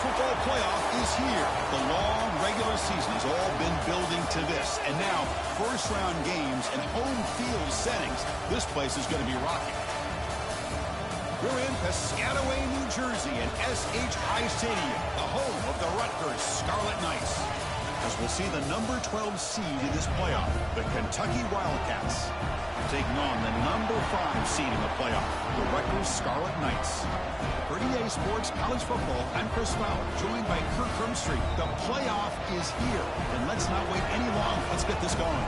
football playoff is here. The long regular season has all been building to this. And now, first-round games and home field settings. This place is going to be rocking. We're in Piscataway, New Jersey, and SH High Stadium, the home of the Rutgers Scarlet Knights. As we'll see the number 12 seed in this playoff, the Kentucky Wildcats, taking on the number 5 seed in the playoff, the Rutgers Scarlet Knights. For EA Sports College Football, I'm Chris Fowler, joined by Kirk Hermstreet. The playoff is here, and let's not wait any longer. Let's get this going.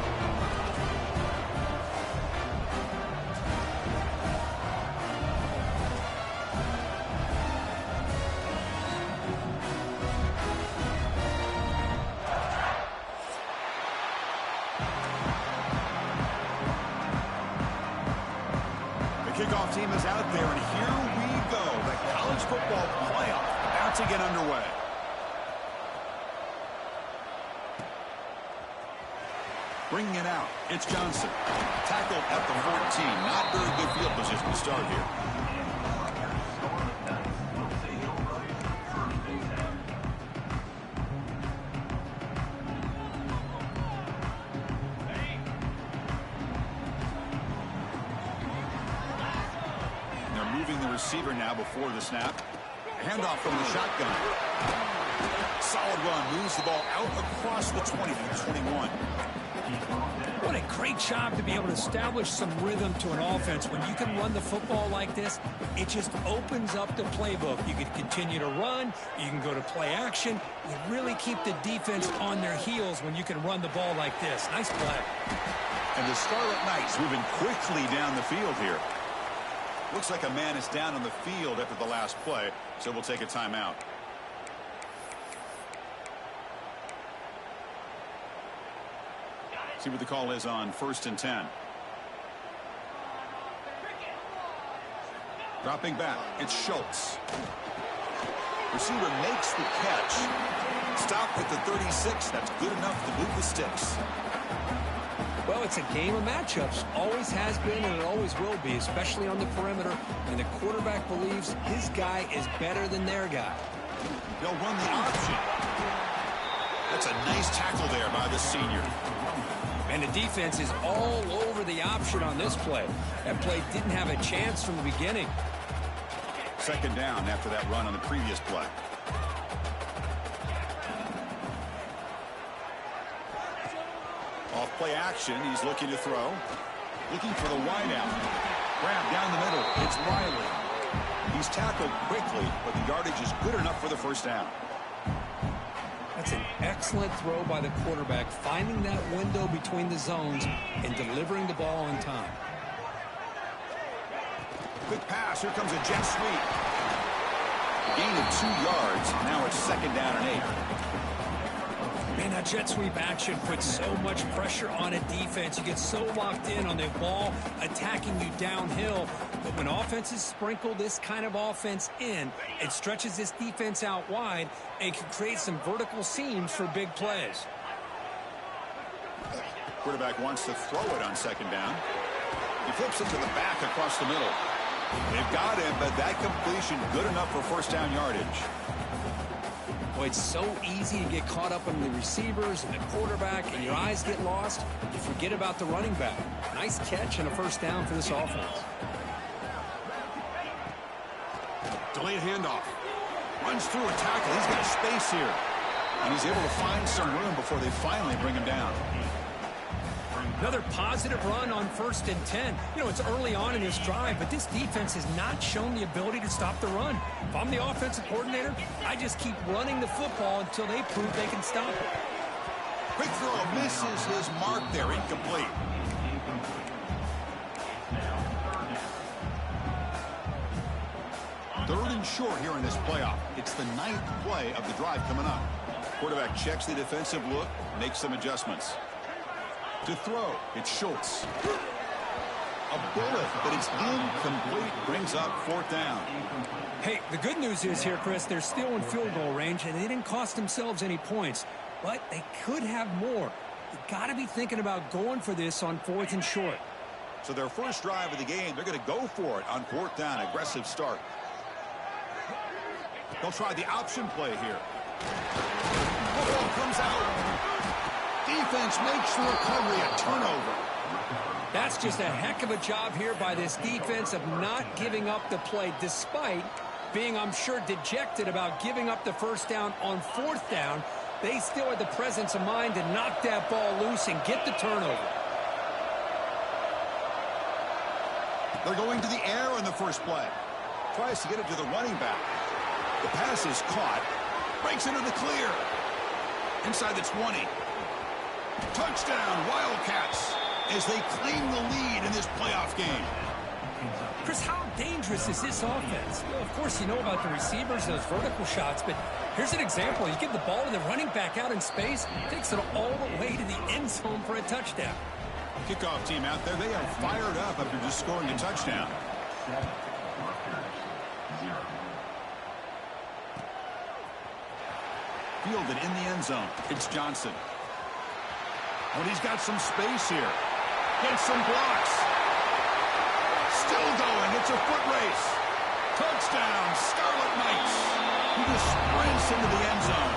Kickoff team is out there, and here we go. The college football playoff about to get underway. Bringing it out, it's Johnson. Tackled at the 14. Not very good field position to start here. Receiver now before the snap. Handoff from the shotgun. Solid run. Moves the ball out across the 20 to the 21. What a great job to be able to establish some rhythm to an offense. When you can run the football like this, it just opens up the playbook. You can continue to run. You can go to play action. You really keep the defense on their heels when you can run the ball like this. Nice play. And the Scarlet Knights moving quickly down the field here. Looks like a man is down on the field after the last play, so we'll take a timeout. See what the call is on 1st and 10. Dropping back, it's Schultz. Receiver makes the catch. Stopped at the 36. That's good enough to move the sticks. Well, it's a game of matchups. Always has been, and it always will be, especially on the perimeter. And the quarterback believes his guy is better than their guy. They'll run the option. That's a nice tackle there by the senior. And the defense is all over the option on this play. That play didn't have a chance from the beginning. Second down after that run on the previous play. Off play action, he's looking to throw. Looking for the wide out. Grab down the middle. It's Riley. He's tackled quickly, but the yardage is good enough for the first down. That's an excellent throw by the quarterback, finding that window between the zones and delivering the ball on time. Quick pass. Here comes a jet sweep. Gain of 2 yards. Now it's second down and 8. Man, that jet sweep action puts so much pressure on a defense. You get so locked in on the ball attacking you downhill. But when offenses sprinkle this kind of offense in, it stretches this defense out wide and can create some vertical seams for big plays. Quarterback wants to throw it on second down. He flips it to the back across the middle. They've got him, but that completion good enough for first down yardage. Boy, it's so easy to get caught up on the receivers and the quarterback, and your eyes get lost. You forget about the running back. Nice catch and a first down for this offense. Delayed handoff. Runs through a tackle. He's got space here. And he's able to find some room before they finally bring him down. Another positive run on 1st and 10. You know, it's early on in this drive, but this defense has not shown the ability to stop the run. If I'm the offensive coordinator, I just keep running the football until they prove they can stop it. Quick throw misses his mark there, incomplete. Third and short here in this playoff. It's the 9th play of the drive coming up. Quarterback checks the defensive look, makes some adjustments. To throw, it's Schultz. A bullet, but it's incomplete, brings up 4th down. Hey, the good news is here, Chris, they're still in field goal range, and they didn't cost themselves any points, but they could have more. You got to be thinking about going for this on 4th and short. So their first drive of the game, they're going to go for it on 4th down. Aggressive start. They'll try the option play here. Football comes out. Defense makes the recovery a turnover. That's just a heck of a job here by this defense of not giving up the play, despite being, I'm sure, dejected about giving up the first down on fourth down. They still had the presence of mind to knock that ball loose and get the turnover. They're going to the air on the first play. Tries to get it to the running back. The pass is caught. Breaks into the clear. Inside the 20. Touchdown, Wildcats, as they claim the lead in this playoff game. Chris, how dangerous is this offense? Well, of course, you know about the receivers, those vertical shots, but here's an example. You give the ball to the running back out in space, takes it all the way to the end zone for a touchdown. Kickoff team out there, they are fired up after just scoring a touchdown. Fielded in the end zone. It's Johnson. When he's got some space here. Gets some blocks. Still going. It's a foot race. Touchdown, Scarlet Knights. He just sprints into the end zone.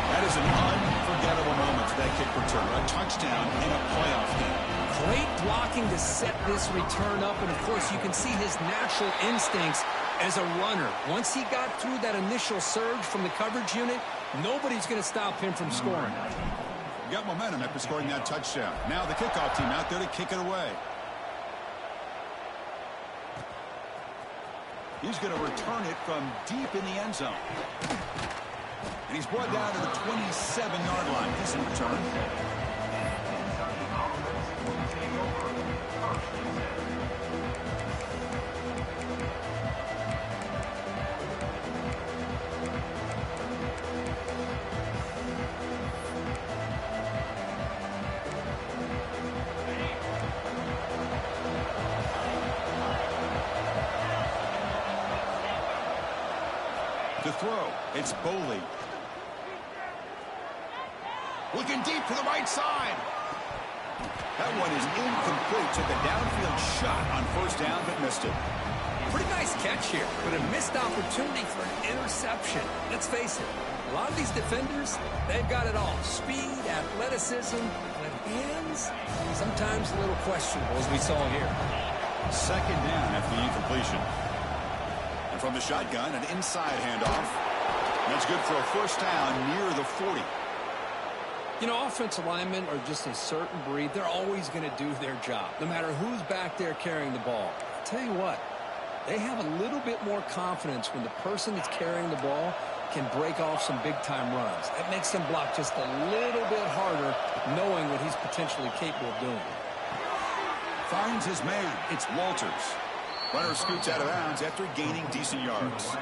That is an unforgettable moment for that kick return. A touchdown in a playoff game. Great blocking to set this return up, and of course you can see his natural instincts as a runner. Once he got through that initial surge from the coverage unit, nobody's going to stop him from scoring. Got momentum after scoring that touchdown. Now the kickoff team out there to kick it away. He's going to return it from deep in the end zone. And he's brought down to the 27-yard line. Decent return. To throw, it's Boley. Looking deep to the right side. That one is incomplete. Took a downfield shot on first down, but missed it. Pretty nice catch here, but a missed opportunity for an interception. Let's face it, a lot of these defenders, they've got it all. Speed, athleticism, but hands, sometimes a little questionable, as we saw here. Second down after the incompletion. And from the shotgun, an inside handoff. That's good for a first down near the 40. You know, offensive linemen are just a certain breed. They're always going to do their job, no matter who's back there carrying the ball. I'll tell you what, they have a little bit more confidence when the person that's carrying the ball can break off some big-time runs. That makes them block just a little bit harder, knowing what he's potentially capable of doing. Finds his man. It's Walters. Runner scoots out of bounds after gaining decent yards.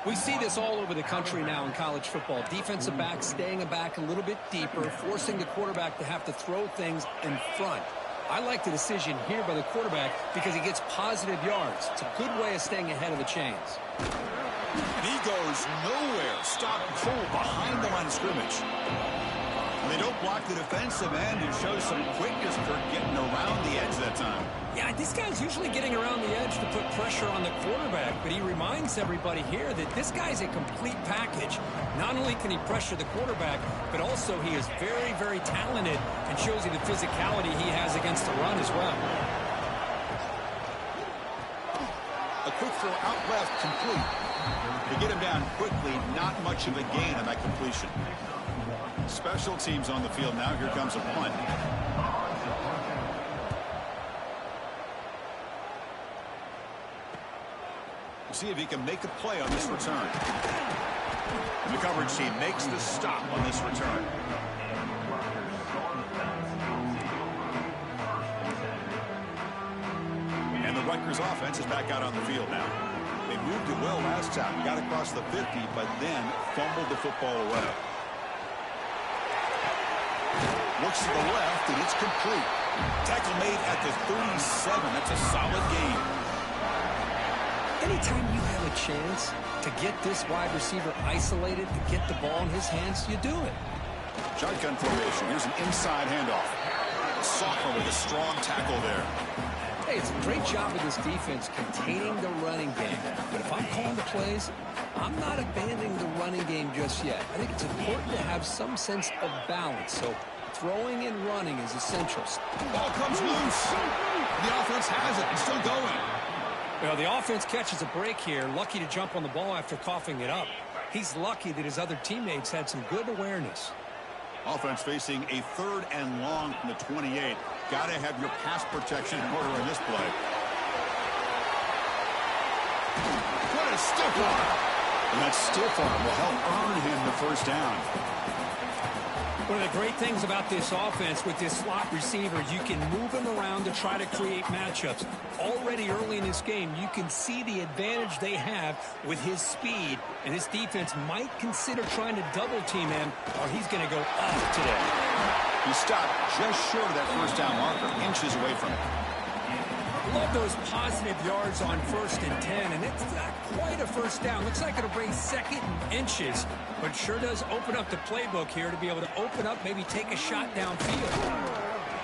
We see this all over the country now in college football. Defensive backs staying back a little bit deeper, forcing the quarterback to have to throw things in front. I like the decision here by the quarterback because he gets positive yards. It's a good way of staying ahead of the chains. And he goes nowhere. Stopped cold behind the line of scrimmage. And they don't block the defensive end and show some quickness for getting around the edge that time. Yeah, this guy's usually getting around the edge to put pressure on the quarterback, but he reminds everybody here that this guy's a complete package. Not only can he pressure the quarterback, but also he is very, very talented and shows you the physicality he has against the run as well. A quick throw out left, complete. To get him down quickly, not much of a gain on that completion. Special teams on the field now. Here comes a punt. See if he can make a play on this return. And the coverage team makes the stop on this return. And the Rutgers offense is back out on the field now. They moved it well last time. Got across the 50, but then fumbled the football away. Looks to the left, and it's complete. Tackle made at the 37. That's a solid gain. Anytime you have a chance to get this wide receiver isolated, to get the ball in his hands, you do it. Shotgun formation. Here's an inside handoff. Sophomore with a strong tackle there. Hey, say it's a great job of this defense containing the running game. But if I'm calling the plays, I'm not abandoning the running game just yet. I think it's important to have some sense of balance. So throwing and running is essential. Ball comes loose. The offense has it. It's still going. Well, the offense catches a break here. Lucky to jump on the ball after coughing it up. He's lucky that his other teammates had some good awareness. Offense facing a 3rd and long from the 28. Got to have your pass protection in order in this play. What a stiff arm. And that stiff arm will help earn him the first down. One of the great things about this offense with this slot receiver, you can move him around to try to create matchups. Already early in this game, you can see the advantage they have with his speed, and this defense might consider trying to double team him, or he's going to go off today. He stopped just short of that first down marker, inches away from it. Love those positive yards on 1st and 10, and it's not quite a first down. Looks like it'll bring 2nd and inches, but it sure does open up the playbook here to be able to open up, maybe take a shot downfield.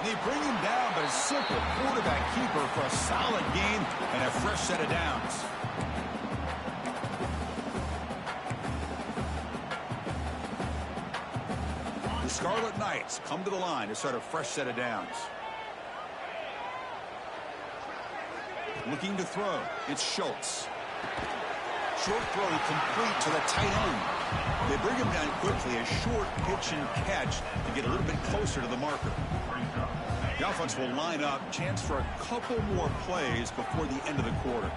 They bring him down, but a simple quarterback keeper for a solid gain and a fresh set of downs. The Scarlet Knights come to the line to start a fresh set of downs. Looking to throw. It's Schultz. Short throw complete to the tight end. They bring him down quickly. A short pitch and catch to get a little bit closer to the marker. The offense will line up. Chance for a couple more plays before the end of the quarter.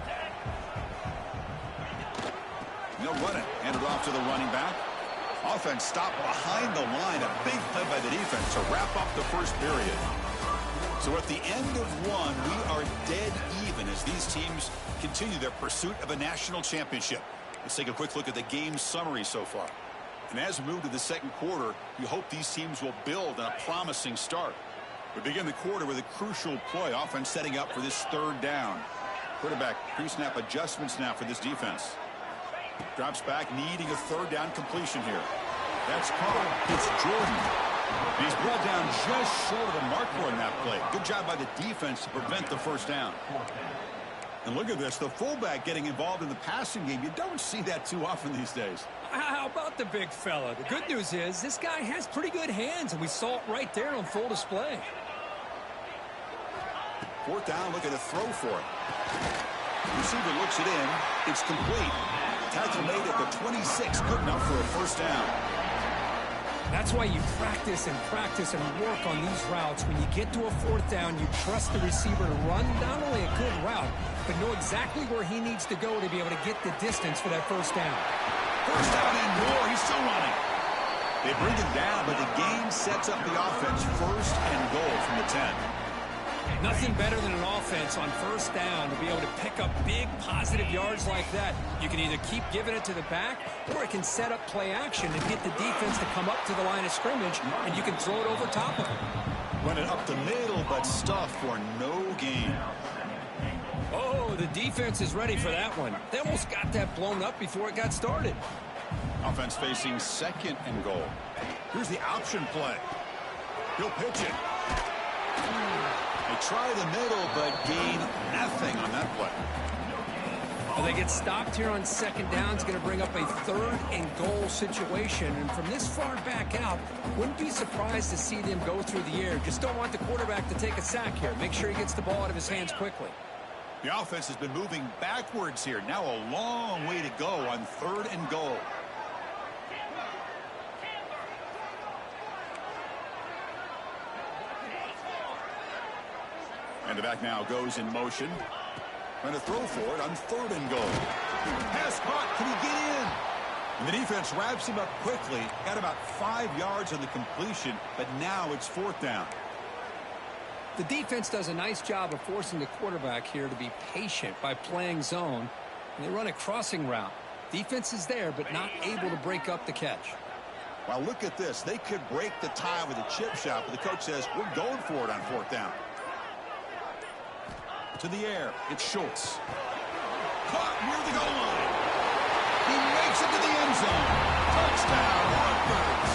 They'll run it. Hand it off to the running back. Offense stopped behind the line. A big play by the defense to wrap up the first period. So at the end of one, we are dead even as these teams continue their pursuit of a national championship. Let's take a quick look at the game summary so far. And as we move to the second quarter, you hope these teams will build on a promising start. We begin the quarter with a crucial play, offense setting up for this 3rd down. Quarterback pre-snap adjustments now for this defense. Drops back, needing a 3rd down completion here. That's caught. It's Jordan. He's brought down just short of the marker on that play. Good job by the defense to prevent the first down. And look at this, the fullback getting involved in the passing game. You don't see that too often these days. How about the big fella? The good news is this guy has pretty good hands, and we saw it right there on full display. 4th down, looking to throw for it. Receiver looks it in. It's complete. Tackle made at the 26. Good enough for a first down. That's why you practice and work on these routes. When you get to a 4th down, you trust the receiver to run not only a good route, but know exactly where he needs to go to be able to get the distance for that first down. First down and more. He's still running. They bring him down, but the game sets up the offense. 1st and goal from the 10. Nothing better than an offense on 1st down to be able to pick up big positive yards like that. You can either keep giving it to the back, or it can set up play action and get the defense to come up to the line of scrimmage, and you can throw it over top of them. Run it up the middle, but stuffed for no gain. Oh, the defense is ready for that one. They almost got that blown up before it got started. Offense facing 2nd and goal. Here's the option play. He'll pitch it. They try the middle, but gain nothing on that play. Well, they get stopped here on 2nd down. It's going to bring up a 3rd and goal situation. And from this far back out, wouldn't be surprised to see them go through the air. Just don't want the quarterback to take a sack here. Make sure he gets the ball out of his hands quickly. The offense has been moving backwards here. Now a long way to go on 3rd and goal. And the back now goes in motion. Trying to throw for it on 3rd and goal. Pass caught. Can he get in? And the defense wraps him up quickly. Got about 5 yards on the completion, but now it's 4th down. The defense does a nice job of forcing the quarterback here to be patient by playing zone. And they run a crossing route. Defense is there, but not able to break up the catch. Well, look at this. They could break the tie with a chip shot, but the coach says, we're going for it on 4th down. To the air, it's Schultz. Caught near the goal line. He makes it to the end zone. Touchdown, Rutgers.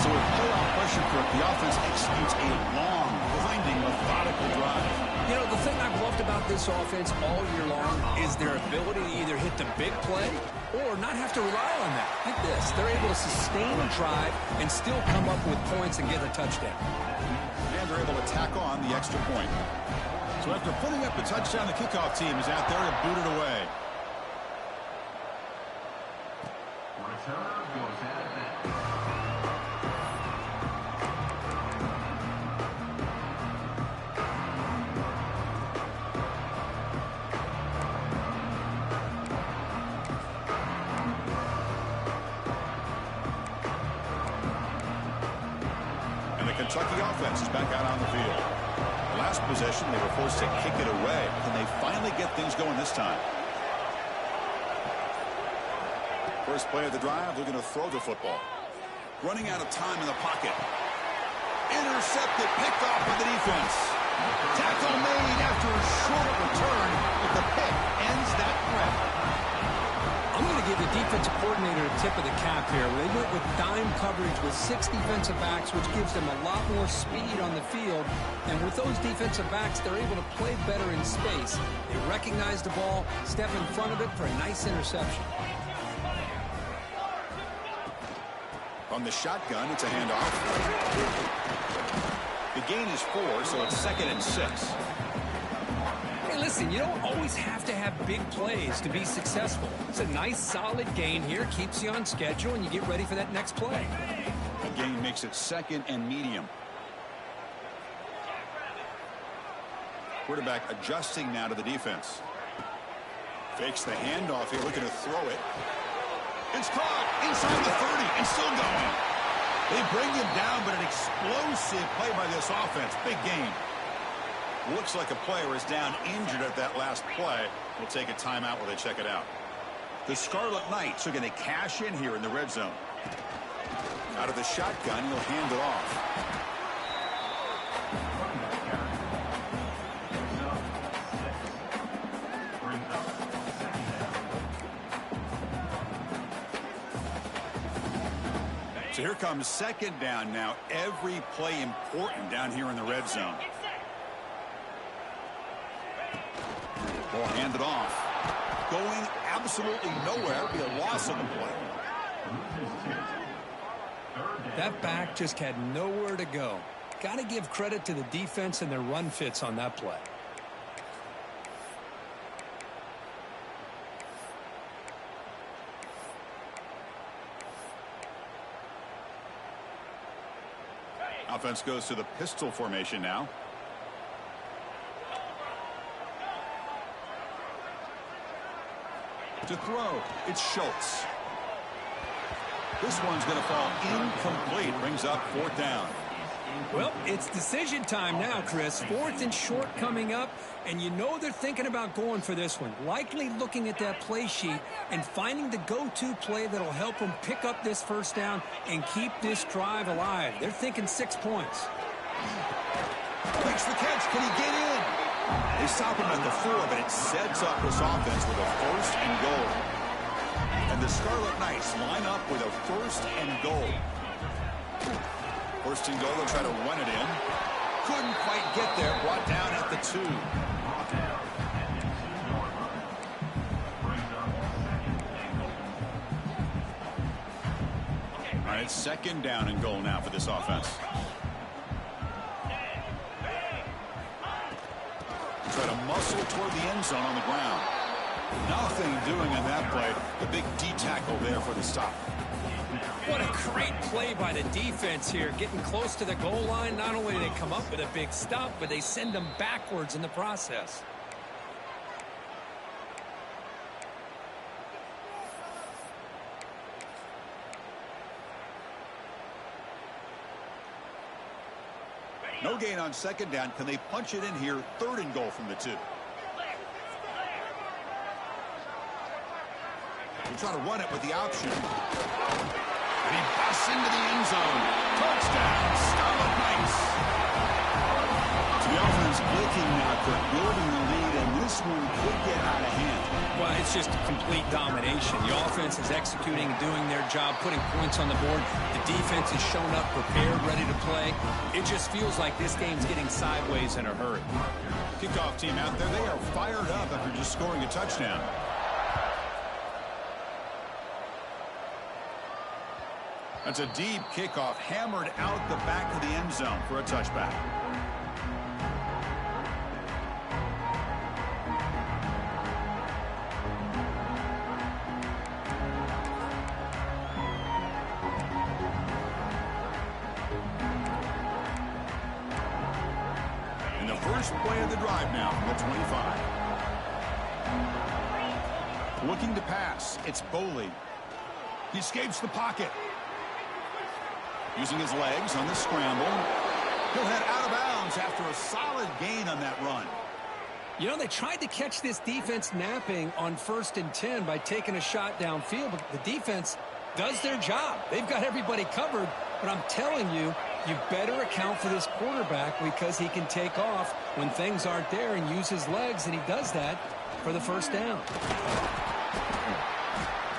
So with playoff pressure after it, the offense executes a long, grinding, methodical drive. You know, the thing I've loved about this offense all year long is their ability to either hit the big play or not have to rely on that. Like this, they're able to sustain a drive and still come up with points and get a touchdown. And they're able to tack on the extra point. So after putting up a touchdown, the kickoff team is out there to boot it away. Returner goes out of bounds. And the Kentucky offense is back out on the field. The last possession, they were forced to kick it away. Can they finally get things going this time? First play of the drive, looking to throw the football. Running out of time in the pocket. Intercepted, picked off by the defense. Tackle made after a short return, but the pick ends that threat. I'm going to give the defensive coordinator a tip of the cap here. They went with dime coverage with 6 defensive backs, which gives them a lot more speed on the field. And with those defensive backs, they're able to play better in space. They recognize the ball, step in front of it for a nice interception. On the shotgun, it's a handoff. The gain is 4, so it's 2nd and 6. Hey, listen, you don't always have to have big plays to be successful. It's a nice, solid gain here, keeps you on schedule, and you get ready for that next play. The gain makes it 2nd and medium. Quarterback adjusting now to the defense. Fakes the handoff here, looking to throw it. It's caught inside the 30 and still going. They bring him down, but an explosive play by this offense. Big gain. Looks like a player is down injured at that last play. We'll take a timeout while they check it out. The Scarlet Knights are going to cash in here in the red zone. Out of the shotgun, he'll hand it off. So here comes 2nd down now. Every play important down here in the red zone. Ball handed off. Going absolutely nowhere. Be a loss of the play. That back just had nowhere to go. Got to give credit to the defense and their run fits on that play. Offense goes to the pistol formation now. To throw, it's Schultz. This one's going to fall incomplete. Brings up 4th down. Well, it's decision time now, Chris. 4th and short coming up, and you know they're thinking about going for this one. Likely looking at that play sheet and finding the go-to play that'll help them pick up this 1st down and keep this drive alive. They're thinking 6 points. Makes the catch. Can he get in? They stop him at the 4, but it sets up this offense with a 1st and goal. And the Scarlet Knights line up with a 1st and goal. 1st and goal, they'll try to run it in. Couldn't quite get there. Brought down at the 2. All right, 2nd down and goal now for this offense. Try to muscle toward the end zone on the ground. Nothing doing on that play. The big D tackle there for the stop. What a great play by the defense here. Getting close to the goal line, not only do they come up with a big stop, but they send them backwards in the process. No gain on 2nd down. Can they punch it in here? 3rd and goal from the 2. They try to run it with the option. And he busts into the end zone. Touchdown, Scarlet Knights. So the offense clicking now. They're building the lead, and this one could get out of hand. Well, it's just complete domination. The offense is executing and doing their job, putting points on the board. The defense has shown up, prepared, ready to play. It just feels like this game's getting sideways in a hurry. Kickoff team out there, they are fired up after just scoring a touchdown. That's a deep kickoff, hammered out the back of the end zone for a touchback. And the first play of the drive now from the 25. Looking to pass, it's Boley. He escapes the pocket. Using his legs on the scramble. He'll head out of bounds after a solid gain on that run. You know, they tried to catch this defense napping on 1st and 10 by taking a shot downfield, but the defense does their job. They've got everybody covered, but I'm telling you, you better account for this quarterback because he can take off when things aren't there and use his legs, and he does that for the first down.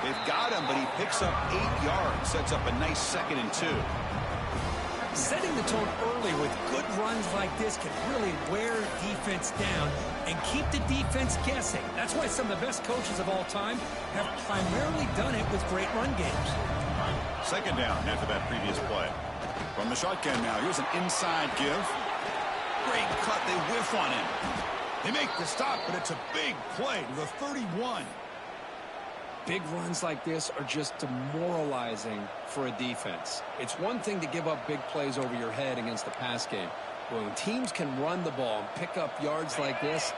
They've got him, but he picks up 8 yards, sets up a nice 2nd and 2. Setting the tone early with good runs like this can really wear defense down and keep the defense guessing. That's why some of the best coaches of all time have primarily done it with great run games. 2nd down after that previous play. From the shotgun now, here's an inside give. Great cut, they whiff on him. They make the stop, but it's a big play to the 31. Big runs like this are just demoralizing for a defense. It's one thing to give up big plays over your head against the pass game. But when teams can run the ball and pick up yards like this,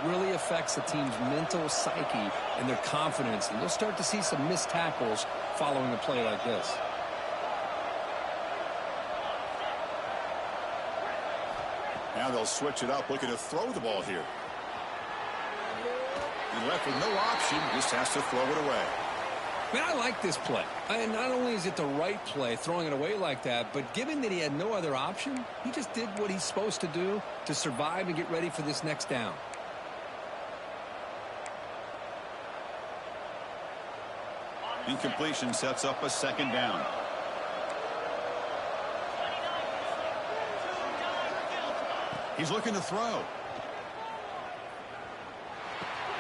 it really affects the team's mental psyche and their confidence. And you'll start to see some missed tackles following a play like this. Now they'll switch it up, looking to throw the ball here. He left with no option, just has to throw it away. Man, I like this play. And not only is it the right play, throwing it away like that, but given that he had no other option, he just did what he's supposed to do to survive and get ready for this next down. Incompletion sets up a 2nd down. He's looking to throw.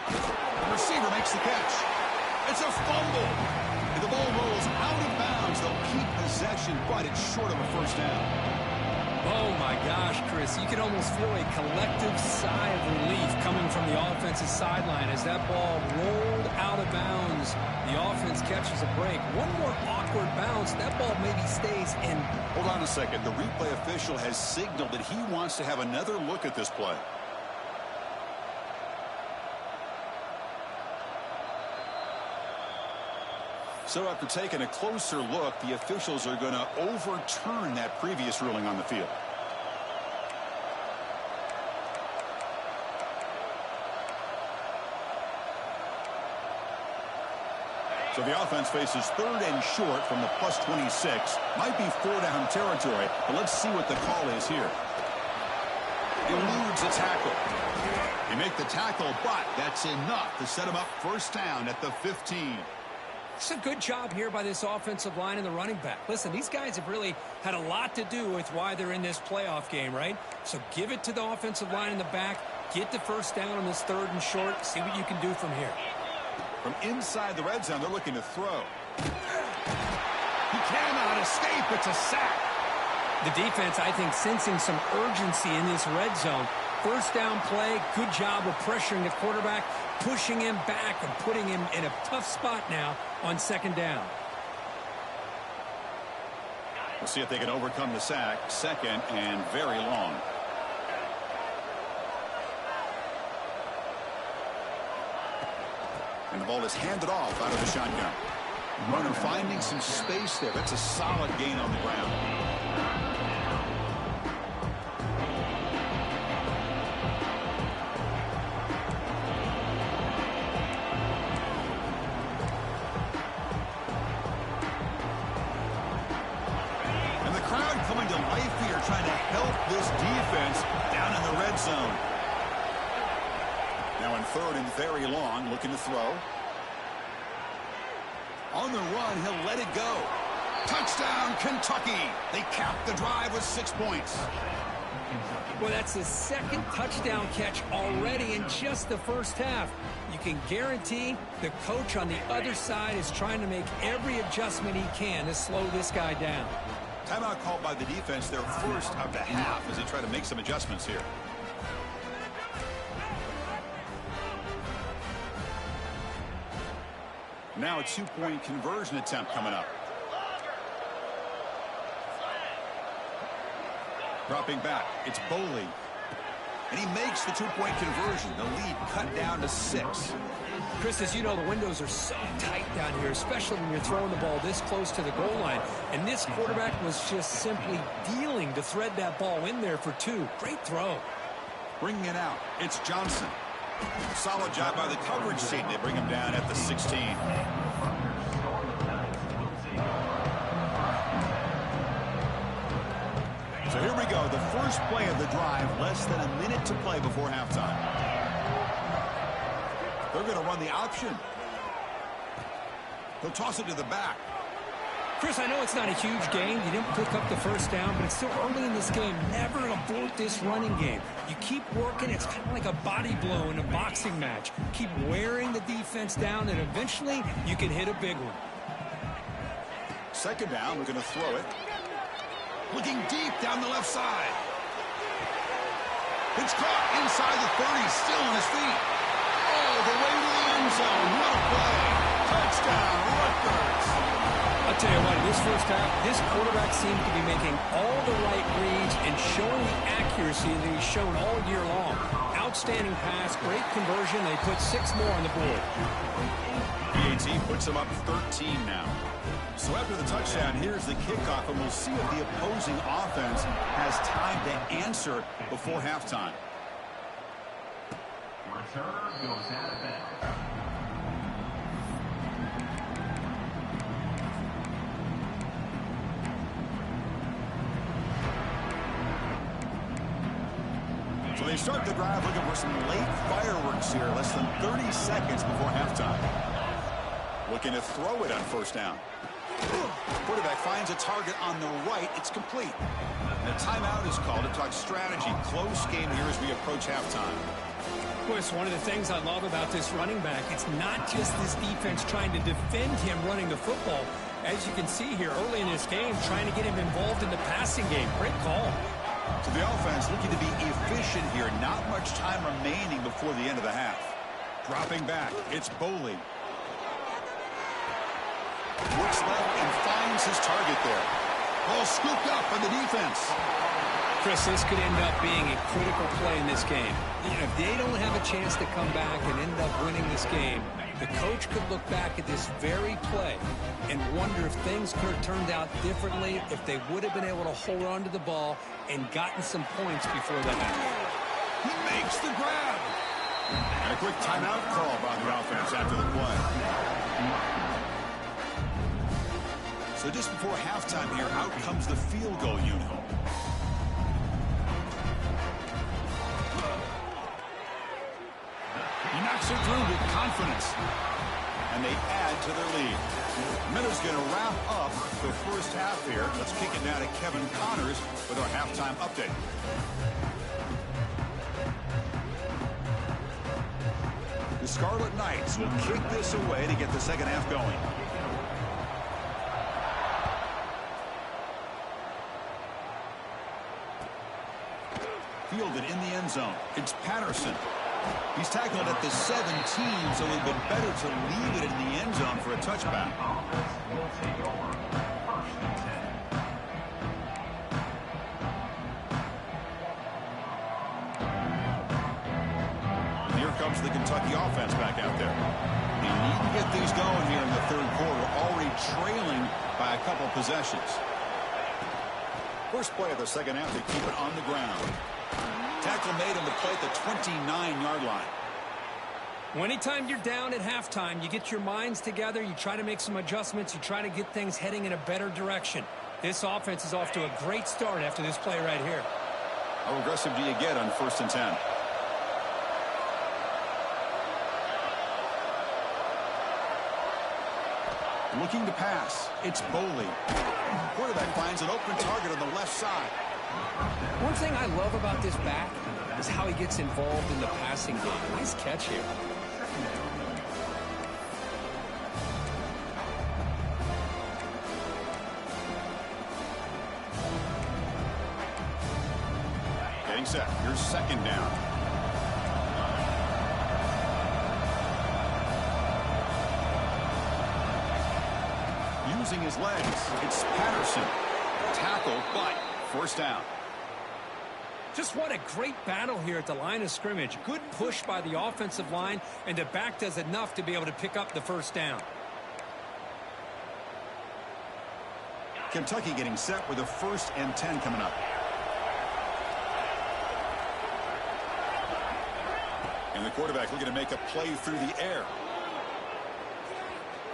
The receiver makes the catch. It's a fumble. And the ball rolls out of bounds. They'll keep possession, but it's short of a 1st down. Oh, my gosh, Chris. You can almost feel a collective sigh of relief coming from the offensive sideline as that ball rolled out of bounds. The offense catches a break. One more awkward bounce. That ball maybe stays in. Hold on a second. The replay official has signaled that he wants to have another look at this play. So after taking a closer look, the officials are going to overturn that previous ruling on the field. So the offense faces 3rd and short from the +26. Might be 4-down territory, but let's see what the call is here. Eludes a tackle. They make the tackle, but that's enough to set him up 1st down at the 15. It's a good job here by this offensive line and the running back. Listen, these guys have really had a lot to do with why they're in this playoff game, right? So give it to the offensive line in the back. Get the 1st down on this 3rd and short. See what you can do from here. From inside the red zone, they're looking to throw. He cannot escape. It's a sack. The defense, I think, sensing some urgency in this red zone. 1st down play, good job of pressuring the quarterback, pushing him back and putting him in a tough spot now on 2nd down. We'll see if they can overcome the sack. 2nd and very long. And the ball is handed off out of the shotgun. Runner finding some space there. That's a solid gain on the ground. And the crowd coming to life here trying to help this defense down in the red zone. Now in third and very long, looking to throw. On the run, he'll let it go. Touchdown, Kentucky. They cap the drive with 6 points. Well, that's his second touchdown catch already in just the first half. You can guarantee the coach on the other side is trying to make every adjustment he can to slow this guy down. Timeout called by the defense, their first of the half, as they try to make some adjustments here. Now a 2-point conversion attempt coming up. Dropping back, it's Boley. And he makes the 2-point conversion. The lead cut down to 6. Chris, as you know, the windows are so tight down here, especially when you're throwing the ball this close to the goal line. And this quarterback was just simply dealing to thread that ball in there for 2. Great throw. Bringing it out, it's Johnson. Solid job by the coverage team. They bring him down at the 16. So here we go, the first play of the drive, less than a minute to play before halftime. They're going to run the option. He'll toss it to the back. Chris, I know it's not a huge gain. You didn't pick up the first down, but it's still early in this game. Never abort this running game. You keep working. It's kind of like a body blow in a boxing match. Keep wearing the defense down, and eventually you can hit a big one. Second down, we're going to throw it. Looking deep down the left side. It's caught inside the 30, still on his feet. Oh, the way to the end zone. What a play. Touchdown, Rutgers. I'll tell you what, this first half, this quarterback seemed to be making all the right reads and showing the accuracy that he's shown all year long. Outstanding pass, great conversion. They put 6 more on the board. PAT puts them up 13 now. So after the touchdown, here's the kickoff, and we'll see if the opposing offense has time to answer before halftime. Returner goes out of bounds. So they start the drive looking for some late fireworks here, less than 30 seconds before halftime. Looking to throw it on first down. Quarterback finds a target on the right. It's complete. The timeout is called to talk strategy. Close game here as we approach halftime. Of course, one of the things I love about this running back, it's not just this defense trying to defend him running the football. As you can see here early in this game, trying to get him involved in the passing game. Great call. So the offense looking to be efficient here. Not much time remaining before the end of the half. Dropping back, it's Boley. Looks left and finds his target there. Ball scooped up by the defense. Chris, this could end up being a critical play in this game. If they don't have a chance to come back and end up winning this game, the coach could look back at this very play and wonder if things could have turned out differently if they would have been able to hold on to the ball and gotten some points before the half. He makes the grab. And a quick timeout call by the offense after the play. So just before halftime here, out comes the field goal unit. He knocks it through with confidence. And they add to their lead. Miller's going to wrap up the first half here. Let's kick it now to Kevin Connors with our halftime update. The Scarlet Knights will kick this away to get the second half going. Fielded in the end zone. It's Patterson. He's tackled at the 17, so it would have been better to leave it in the end zone for a touchback. And here comes the Kentucky offense back out there. They need to get things going here in the third quarter, already trailing by a couple possessions. First play of the second half, they keep it on the ground. Tackle made on the play at the 29-yard line. Well, anytime you're down at halftime, you get your minds together, you try to make some adjustments, you try to get things heading in a better direction. This offense is off to a great start after this play right here. How aggressive do you get on 1st and 10? Looking to pass. It's Boley. Quarterback finds an open target on the left side. One thing I love about this back is how he gets involved in the passing game. Nice catch here. Getting set. Here's 2nd down. Using his legs. It's Patterson. Tackle, but 1st down. Just what a great battle here at the line of scrimmage. Good push by the offensive line, and the back does enough to be able to pick up the 1st down. Kentucky getting set with a 1st and 10 coming up. And the quarterback looking to make a play through the air.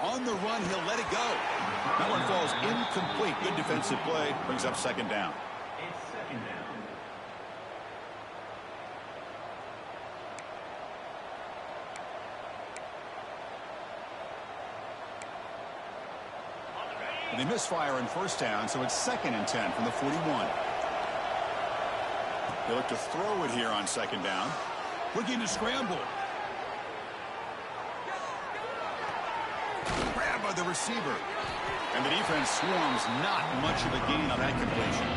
On the run, he'll let it go. That one falls incomplete. Good defensive play. Brings up 2nd down. It's 2nd down. And they misfire on 1st down, so it's 2nd and 10 from the 41. They look to throw it here on 2nd down. Looking to scramble. Grab by the receiver. And the defense swarms. Not much of a gain on that completion.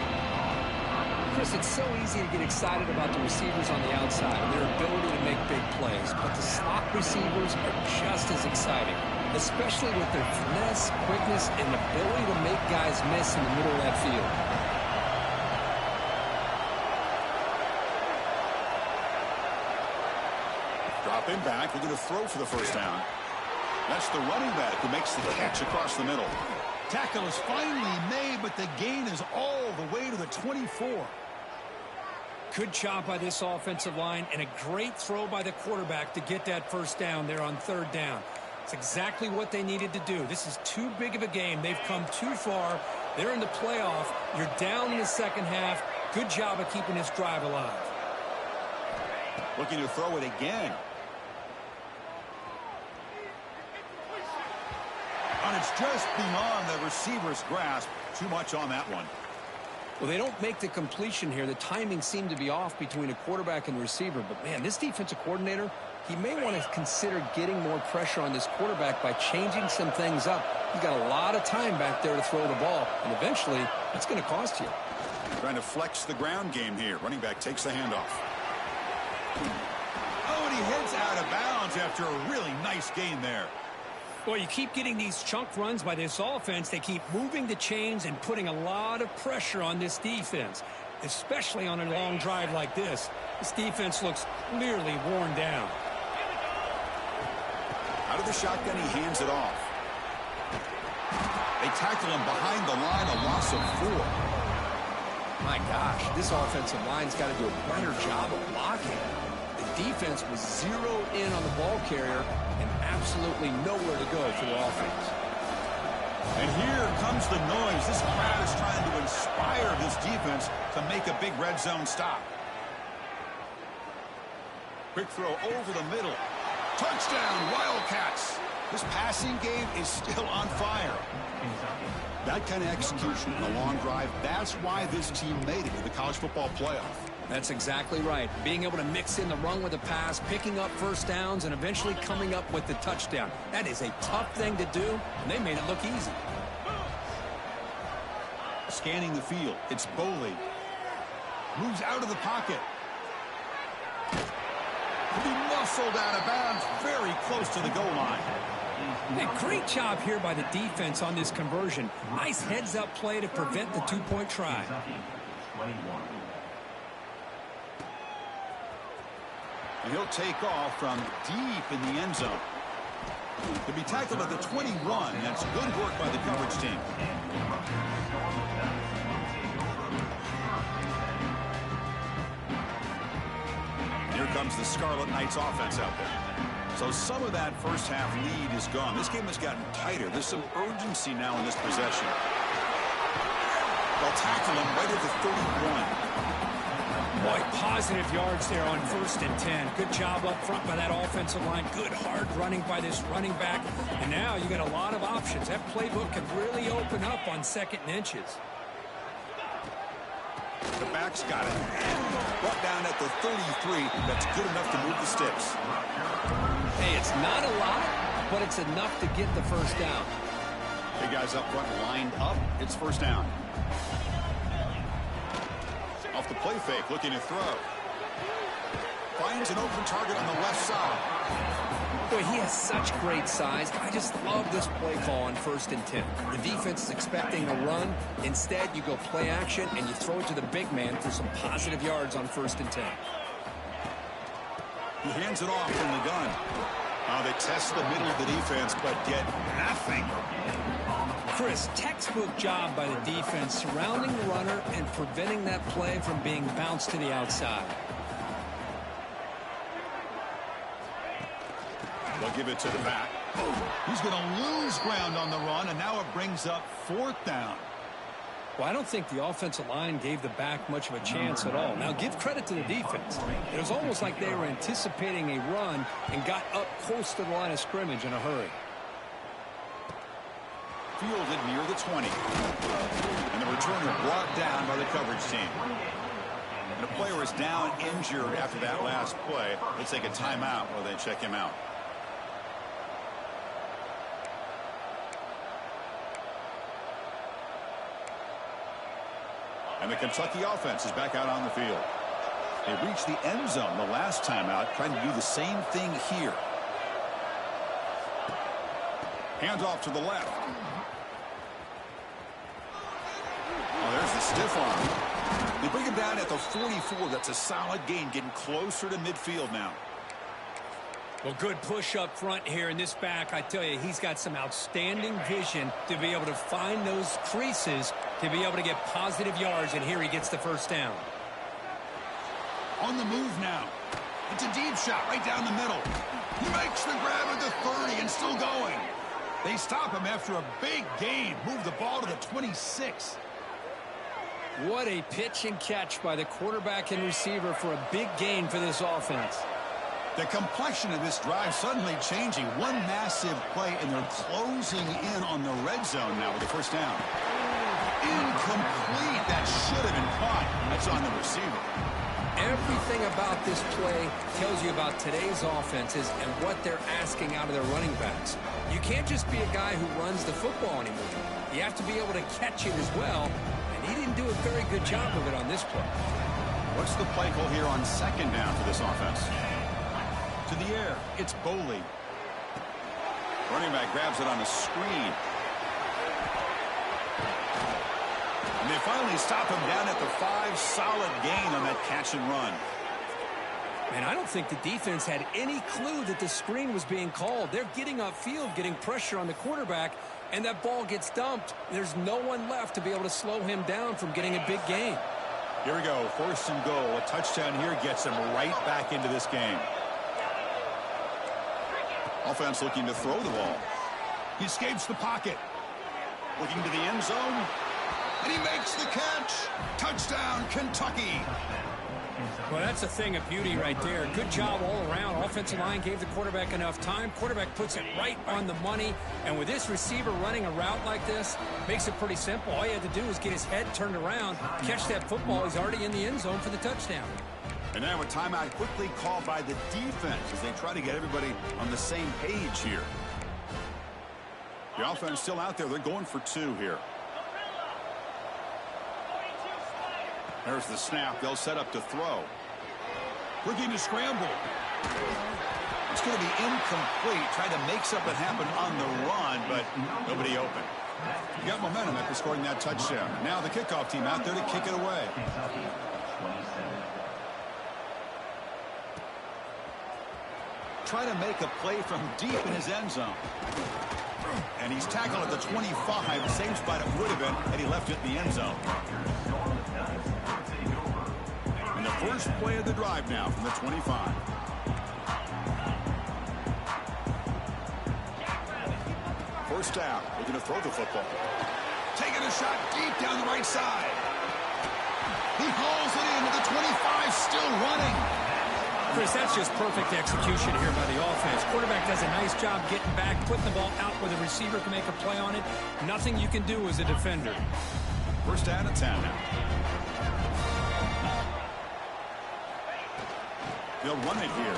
Chris, it's so easy to get excited about the receivers on the outside and their ability to make big plays, but the slot receivers are just as exciting, especially with their finesse, quickness, and ability to make guys miss in the middle of that field. Dropping back, looking to throw for the 1st down. That's the running back who makes the catch across the middle. Tackle is finally made, but the gain is all the way to the 24. Good job by this offensive line, and a great throw by the quarterback to get that 1st down there on 3rd down. It's exactly what they needed to do. This is too big of a game. They've come too far. They're in the playoff. You're down in the 2nd half. Good job of keeping this drive alive. Looking to throw it again. And it's just beyond the receiver's grasp. Too much on that one. Well, they don't make the completion here. The timing seemed to be off between a quarterback and the receiver. But, man, this defensive coordinator, he may want to consider getting more pressure on this quarterback by changing some things up. He's got a lot of time back there to throw the ball, and eventually it's going to cost you. Trying to flex the ground game here. Running back takes the handoff. Oh, and he heads out of bounds after a really nice gain there. Well, you keep getting these chunk runs by this offense. They keep moving the chains and putting a lot of pressure on this defense, especially on a long drive like this. This defense looks clearly worn down. Out of the shotgun, he hands it off. They tackle him behind the line, a loss of 4. My gosh, this offensive line's got to do a better job of blocking. The defense was zeroed in on the ball carrier and absolutely nowhere to go for the offense. And here comes the noise. This crowd is trying to inspire this defense to make a big red zone stop. Quick throw over the middle. Touchdown, Wildcats. This passing game is still on fire. That kind of execution in a long drive, that's why this team made it to the college football playoff. That's exactly right. Being able to mix in the run with the pass, picking up 1st downs, and eventually coming up with the touchdown. That is a tough thing to do, and they made it look easy. Scanning the field, it's Boley. Moves out of the pocket. He'll be muscled out of bounds, very close to the goal line. Hey, great job here by the defense on this conversion. Nice heads-up play to prevent the 2-point try. Kentucky, 21. And he'll take off from deep in the end zone. To be tackled at the 21, that's good work by the coverage team. Here comes the Scarlet Knights offense out there. So some of that 1st half lead is gone. This game has gotten tighter. There's some urgency now in this possession. They'll tackle him right at the 31. Boy, positive yards there on 1st and 10. Good job up front by that offensive line. Good hard running by this running back. And now you got a lot of options. That playbook can really open up on 2nd and inches. The back's got it. Brought down at the 33. That's good enough to move the sticks. Hey, it's not a lot, but it's enough to get the 1st down. Hey, guys up front lined up. It's 1st down. Off the play fake, looking to throw. Finds an open target on the left side. Boy, he has such great size. I just love this play call on 1st and 10. The defense is expecting a run. Instead, you go play action, and you throw it to the big man for some positive yards on 1st and 10. He hands it off from the gun. They test the middle of the defense, but get nothing. Chris, textbook job by the defense surrounding the runner and preventing that play from being bounced to the outside. They'll give it to the back. He's going to lose ground on the run, and now it brings up 4th down. Well, I don't think the offensive line gave the back much of a chance at all. Now, give credit to the defense. It was almost like they were anticipating a run and got up close to the line of scrimmage in a hurry. Fielded near the 20. And the returner brought down by the coverage team. And a player is down injured after that last play. Let's take a timeout while they check him out. And the Kentucky offense is back out on the field. They reached the end zone the last time out, trying to do the same thing here. Hands off to the left. Oh, there's the stiff arm. They bring him down at the 44. That's a solid gain, getting closer to midfield now. Well, good push up front here in this back. I tell you, he's got some outstanding vision to be able to find those creases to be able to get positive yards, and here he gets the 1st down. On the move now. It's a deep shot right down the middle. He makes the grab at the 30 and still going. They stop him after a big gain. Move the ball to the 26. What a pitch and catch by the quarterback and receiver for a big gain for this offense. The complexion of this drive suddenly changing. One massive play, and they're closing in on the red zone now with the 1st down. Incomplete. That should have been caught. That's on the receiver. Everything about this play tells you about today's offenses and what they're asking out of their running backs. You can't just be a guy who runs the football anymore. You have to be able to catch it as well, and he didn't do a very good job of it on this play. What's the play call here on 2nd down for this offense? To the air, it's Boley. Running back grabs it on a screen. And they finally stop him down at the 5. Solid gain on that catch and run. Man, I don't think the defense had any clue that the screen was being called. They're getting upfield, getting pressure on the quarterback, and that ball gets dumped. There's no one left to be able to slow him down from getting a big gain. Here we go, 1st and goal. A touchdown here gets him right back into this game. Offense looking to throw the ball. He escapes the pocket. Looking to the end zone. And he makes the catch. Touchdown, Kentucky. Well, that's a thing of beauty right there. Good job all around. Offensive line gave the quarterback enough time. Quarterback puts it right on the money. And with this receiver running a route like this, makes it pretty simple. All you had to do was get his head turned around, catch that football. He's already in the end zone for the touchdown. And now a timeout quickly called by the defense as they try to get everybody on the same page here. The offense still out there. They're going for 2 here. There's the snap. They'll set up to throw. Looking to scramble. It's going to be incomplete. Trying to make something happen on the run, but nobody open. You got momentum after scoring that touchdown. Now the kickoff team out there to kick it away. Try to make a play from deep in his end zone. And he's tackled at the 25. Same spot it would have been had he left it in the end zone. And the first play of the drive now from the 25. First down. Looking to throw the football. Taking a shot deep down the right side. He hauls it into the 25, still running. Chris, that's just perfect execution here by the offense. Quarterback does a nice job getting back, putting the ball out where the receiver can make a play on it. Nothing you can do as a defender. First down and 10 now. They'll run it here.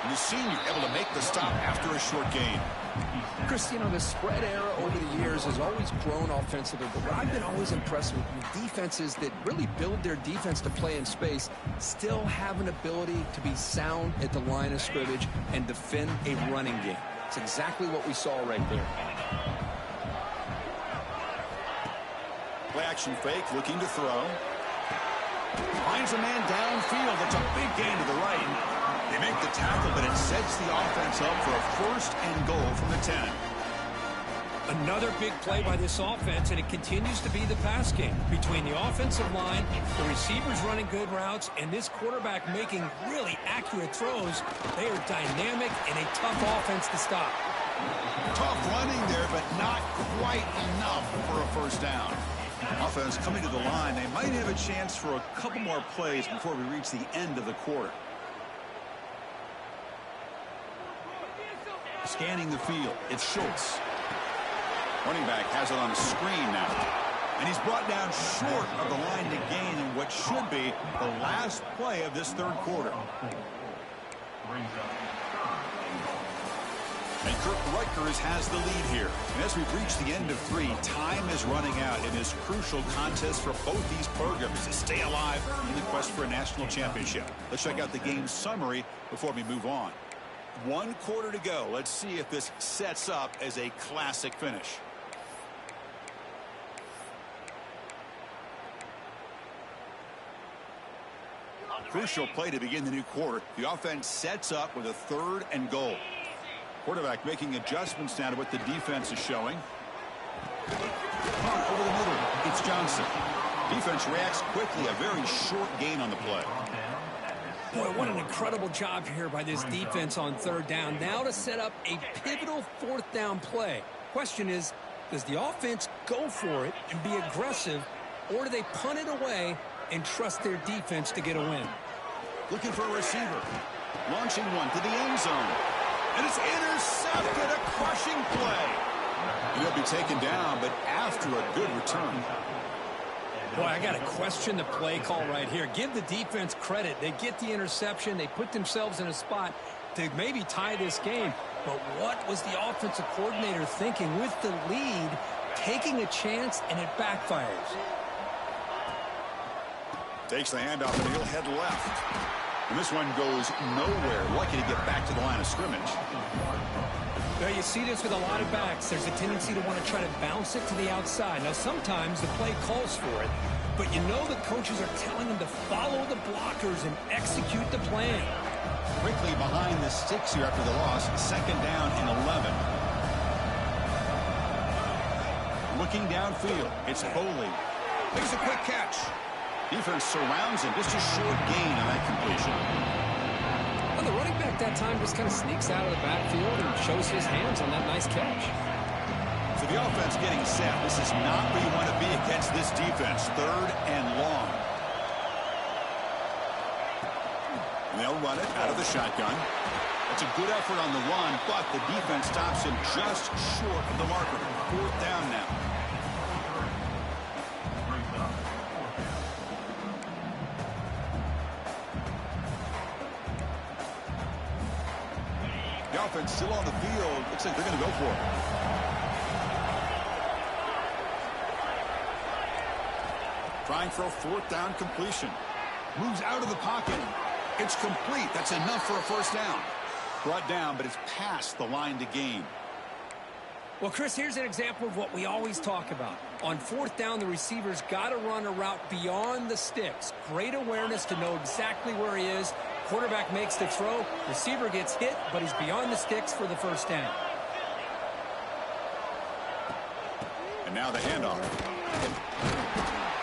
And the senior able to make the stop after a short gain. Chris, you know, the spread era over the years has always grown offensively, but what I've been always impressed with defenses that really build their defense to play in space still have an ability to be sound at the line of scrimmage and defend a running game. It's exactly what we saw right there. Play action fake, looking to throw. Finds a man downfield. That's a big gain to the right. They make the tackle, but it sets the offense up for a first and goal from the 10. Another big play by this offense, and it continues to be the pass game between the offensive line, the receivers running good routes, and this quarterback making really accurate throws. They are dynamic and a tough offense to stop. Tough running there, but not quite enough for a first down. Offense coming to the line. They might have a chance for a couple more plays before we reach the end of the quarter. Scanning the field, it's Schultz. Running back has it on the screen now. And he's brought down short of the line to gain in what should be the last play of this third quarter. And Rutgers has the lead here. And as we've reached the end of 3, time is running out in this crucial contest for both these programs to stay alive in the quest for a national championship. Let's check out the game summary before we move on. 1 quarter to go. Let's see if this sets up as a classic finish. Crucial play to begin the new quarter. The offense sets up with a 3rd and goal. Quarterback making adjustments now to what the defense is showing. Over the middle. It's Johnson. Defense reacts quickly. A very short gain on the play. Boy, what an incredible job here by this defense on 3rd down. Now to set up a pivotal 4th down play. Question is, does the offense go for it and be aggressive, or do they punt it away and trust their defense to get a win? Looking for a receiver. Launching one to the end zone. And it's intercepted. A crushing play. He'll be taken down, but after a good return. Boy, I got to question the play call right here. Give the defense credit. They get the interception. They put themselves in a spot to maybe tie this game. But what was the offensive coordinator thinking with the lead, taking a chance, and it backfires? Takes the handoff, and he'll head left. And this one goes nowhere. Lucky to get back to the line of scrimmage. Well, you see this with a lot of backs. There's a tendency to want to try to bounce it to the outside. Now, sometimes the play calls for it, but you know the coaches are telling them to follow the blockers and execute the plan. Quickly behind the sticks here after the loss. 2nd down and 11. Looking downfield. It's Foley. Makes a quick catch. Defense surrounds him. Just a short gain on that completion. Well, the running back that time just kind of sneaks out of the backfield and shows his hands on that nice catch. So the offense getting set. This is not where you want to be against this defense. 3rd and long. And they'll run it out of the shotgun. That's a good effort on the run, but the defense stops him just short of the marker. 4th down now. The offense still on the field. Looks like they're going to go for it. Trying for a 4th down completion. Moves out of the pocket. It's complete. That's enough for a first down. Brought down, but it's past the line to gain. Well, Chris, here's an example of what we always talk about. On 4th down, the receiver's got to run a route beyond the sticks. Great awareness to know exactly where he is. Quarterback makes the throw. Receiver gets hit, but he's beyond the sticks for the first down. And now the handoff.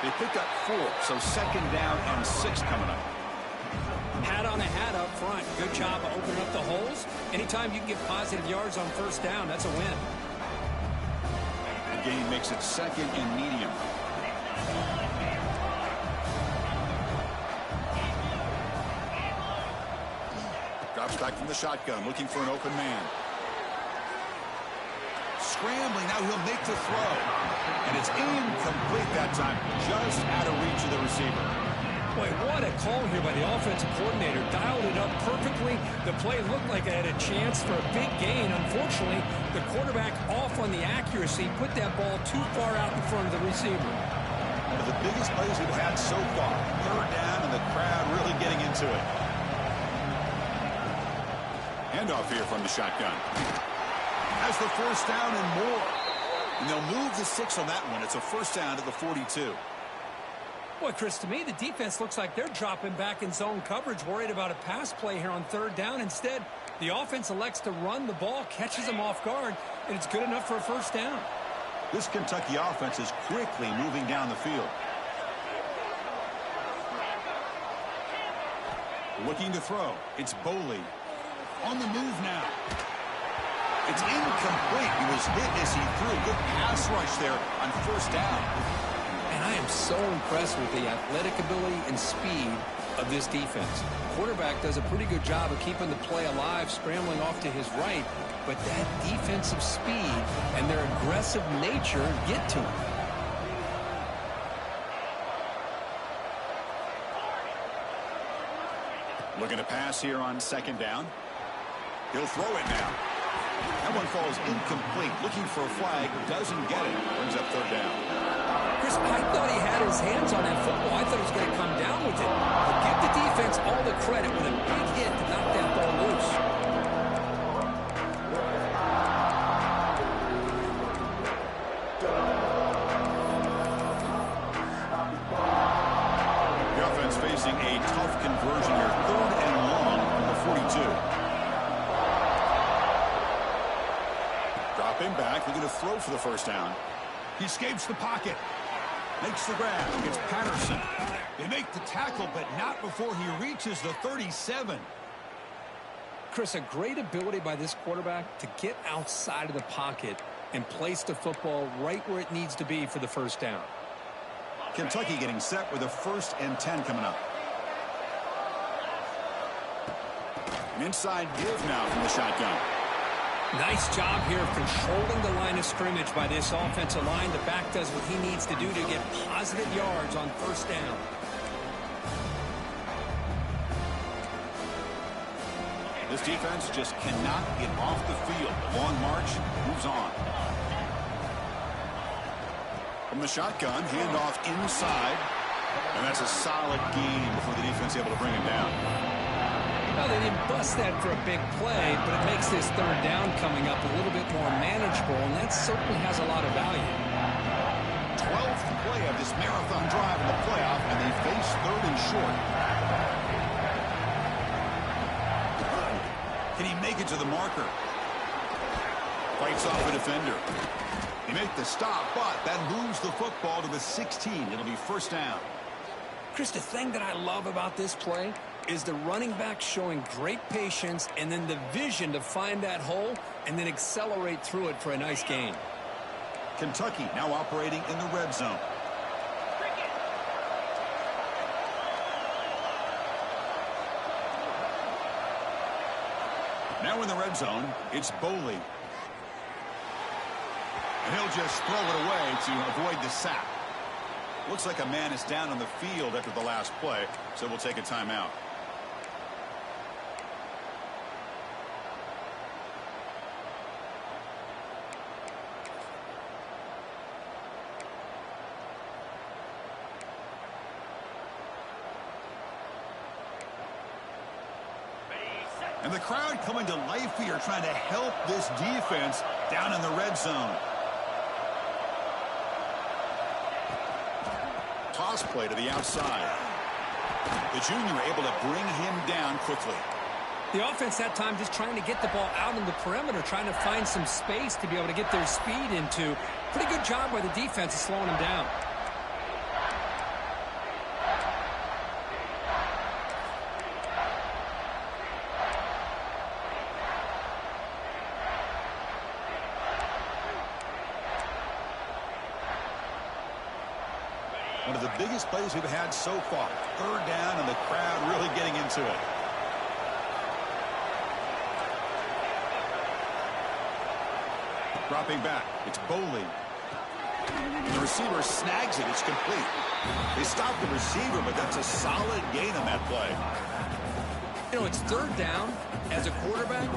They picked up 4, so 2nd down and 6 coming up. Hat on a hat up front. Good job of opening up the holes. Anytime you can get positive yards on first down, that's a win. The gain makes it 2nd and medium. Drops back from the shotgun, looking for an open man. Scrambling, now he'll make the throw. And it's incomplete that time, just out of reach of the receiver. Boy, what a call here by the offensive coordinator. Dialed it up perfectly. The play looked like it had a chance for a big gain. Unfortunately, the quarterback off on the accuracy, put that ball too far out in front of the receiver. One of the biggest plays we've had so far. Third down, and the crowd really getting into it. Handoff here from the shotgun. Has the first down and more. And they'll move the 6 on that one. It's a first down to the 42. Boy, Chris, to me, the defense looks like they're dropping back in zone coverage, worried about a pass play here on third down. Instead, the offense elects to run the ball, catches them off guard, and it's good enough for a first down. This Kentucky offense is quickly moving down the field. Looking to throw. It's Boley. On the move now. It's incomplete. He was hit as he threw. Good pass rush there on first down. And I am so impressed with the athletic ability and speed of this defense. Quarterback does a pretty good job of keeping the play alive, scrambling off to his right, but that defensive speed and their aggressive nature get to him. Looking to pass here on second down. He'll throw it now. That one falls incomplete. Looking for a flag. Doesn't get it. Brings up third down. Chris, I thought he had his hands on that football. I thought he was going to come down with it. But give the defense all the credit with a big hit to knock that ball loose. The offense facing a tough conversion here. Third and long from the 42. Dropping back. Looking to throw for the first down. He escapes the pocket. Makes the grab. Gets Patterson. They make the tackle, but not before he reaches the 37. Chris, a great ability by this quarterback to get outside of the pocket and place the football right where it needs to be for the first down. Kentucky getting set with a 1st and 10 coming up. An inside give now from the shotgun. Nice job here of controlling the line of scrimmage by this offensive line. The back does what he needs to do to get positive yards on first down. This defense just cannot get off the field. The long march moves on. From the shotgun, handoff inside. And that's a solid gain before the defense is able to bring him down. Well, they didn't bust that for a big play, but it makes this third down coming up a little bit more manageable, and that certainly has a lot of value. 12th play of this marathon drive in the playoff, and they face third and short. Can he make it to the marker? Fights off a defender. They make the stop, but that moves the football to the 16. It'll be first down. Chris, the thing that I love about this play is the running back showing great patience and then the vision to find that hole and then accelerate through it for a nice gain. Kentucky now operating in the red zone. Now in the red zone, it's Boley. And he'll just throw it away to avoid the sack. Looks like a man is down on the field after the last play, so we'll take a timeout. And the crowd coming to life here, trying to help this defense down in the red zone. Toss play to the outside. The junior able to bring him down quickly. The offense that time just trying to get the ball out on the perimeter, trying to find some space to be able to get their speed into. Pretty good job by the defense of slowing him down. One of the biggest plays we've had so far. Third down, and the crowd really getting into it. Dropping back. It's Boley. The receiver snags it. It's complete. They stopped the receiver, but that's a solid gain on that play. You know, it's third down. As a quarterback,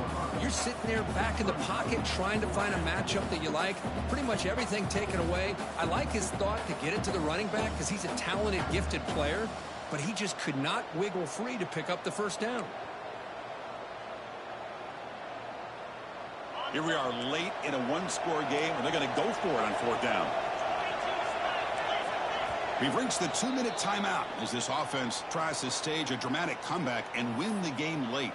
you're sitting there back in the pocket trying to find a matchup that you like. Pretty much everything taken away. I like his thought to get it to the running back because he's a talented, gifted player, but he just could not wiggle free to pick up the first down. Here we are late in a one-score game, and they're going to go for it on fourth down. We've reached the 2-minute timeout as this offense tries to stage a dramatic comeback and win the game late.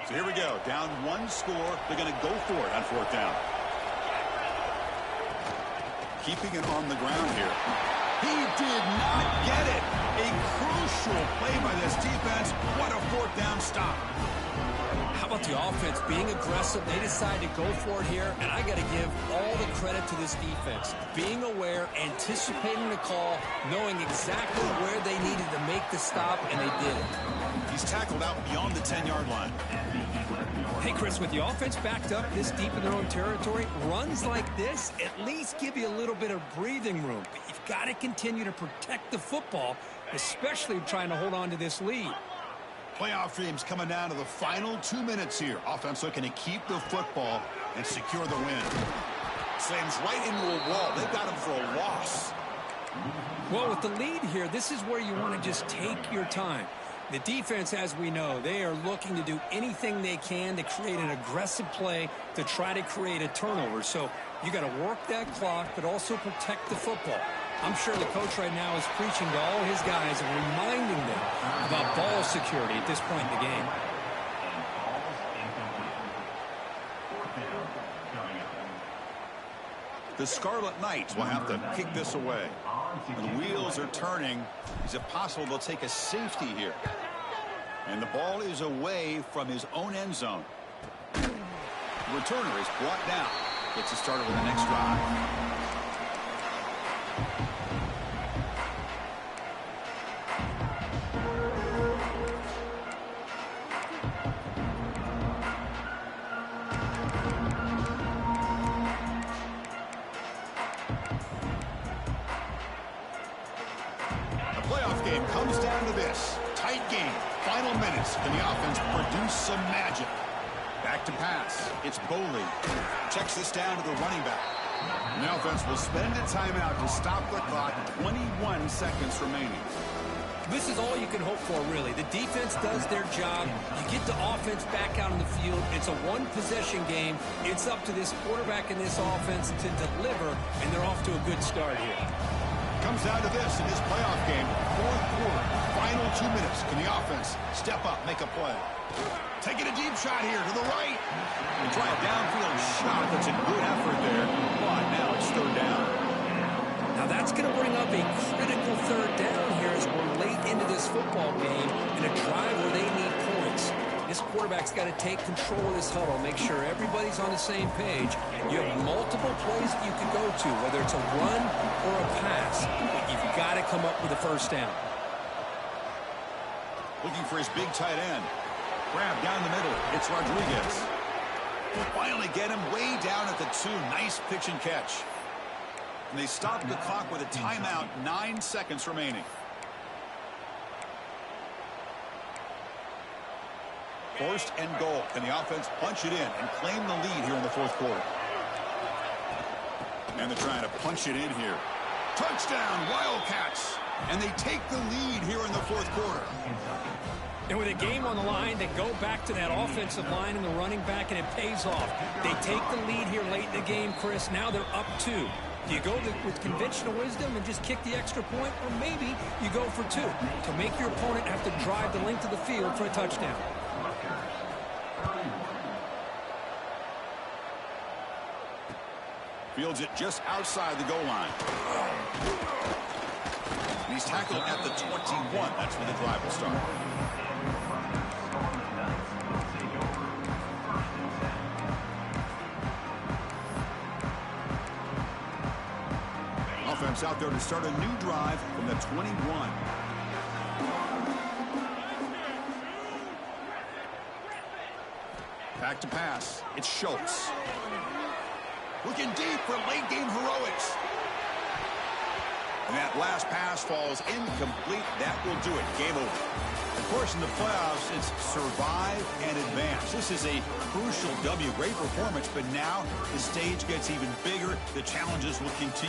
So here we go. Down one score. They're going to go for it on fourth down. Keeping it on the ground here. He did not get it. A crucial play by this defense. What a fourth down stop. How about the offense being aggressive? They decide to go for it here, and I got to give all the credit to this defense. Being aware, anticipating the call, knowing exactly where they needed to make the stop, and they did it. He's tackled out beyond the 10-yard line. Hey, Chris, with the offense backed up this deep in their own territory, runs like this at least give you a little bit of breathing room. But you've got to continue to protect the football, especially trying to hold on to this lead. Playoff dreams coming down to the final 2 minutes here. Offense looking to keep the football and secure the win. Slams right into a wall. They've got him for a loss. Well, with the lead here, this is where you want to just take your time. The defense, as we know, they are looking to do anything they can to create an aggressive play to try to create a turnover. So you got to work that clock, but also protect the football. I'm sure the coach right now is preaching to all his guys and reminding them about ball security at this point in the game. The Scarlet Knights will have to kick this away. The wheels are turning. Is it possible they'll take a safety here? And the ball is away from his own end zone. The returner is brought down. Gets it started with the next drive. Comes down to this. Tight game. Final minutes. Can the offense produce some magic? Back to pass. It's Boley. Checks this down to the running back. And the offense will spend a timeout to stop the clock. 21 seconds remaining. This is all you can hope for, really. The defense does their job. You get the offense back out on the field. It's a one-possession game. It's up to this quarterback and this offense to deliver, and they're off to a good start here. Comes down to this in this playoff game. Fourth quarter, final 2 minutes. Can the offense step up, make a play? Taking a deep shot here to the right. And try a downfield shot. That's a good effort there. But now it's third down. Now that's going to bring up a critical third down here as we're late into this football game in a drive where they need points. This quarterback's got to take control of this huddle, make sure everybody's on the same page. You have multiple plays that you can go to, whether it's a run or a pass, but you've got to come up with a first down. Looking for his big tight end. Grab down the middle. It's Rodriguez. Finally get him way down at the 2. Nice pitch and catch. And they stop the clock with a timeout. 9 seconds remaining. First and goal. Can the offense punch it in and claim the lead here in the fourth quarter? And they're trying to punch it in here. Touchdown, Wildcats. And they take the lead here in the fourth quarter. And with a game on the line, they go back to that offensive line and the running back, and it pays off. They take the lead here late in the game, Chris. Now they're up 2. Do you go with conventional wisdom and just kick the extra point? Or maybe you go for 2 to make your opponent have to drive the length of the field for a touchdown. Fields it just outside the goal line. And he's tackled at the 21. That's when the drive will start. offense out there to start a new drive from the 21. Back to pass. It's Schultz. Looking deep for late-game heroics. And that last pass falls incomplete. That will do it. Game over. Of course, in the playoffs, it's survive and advance. This is a crucial W. Great performance, but now the stage gets even bigger. The challenges will continue.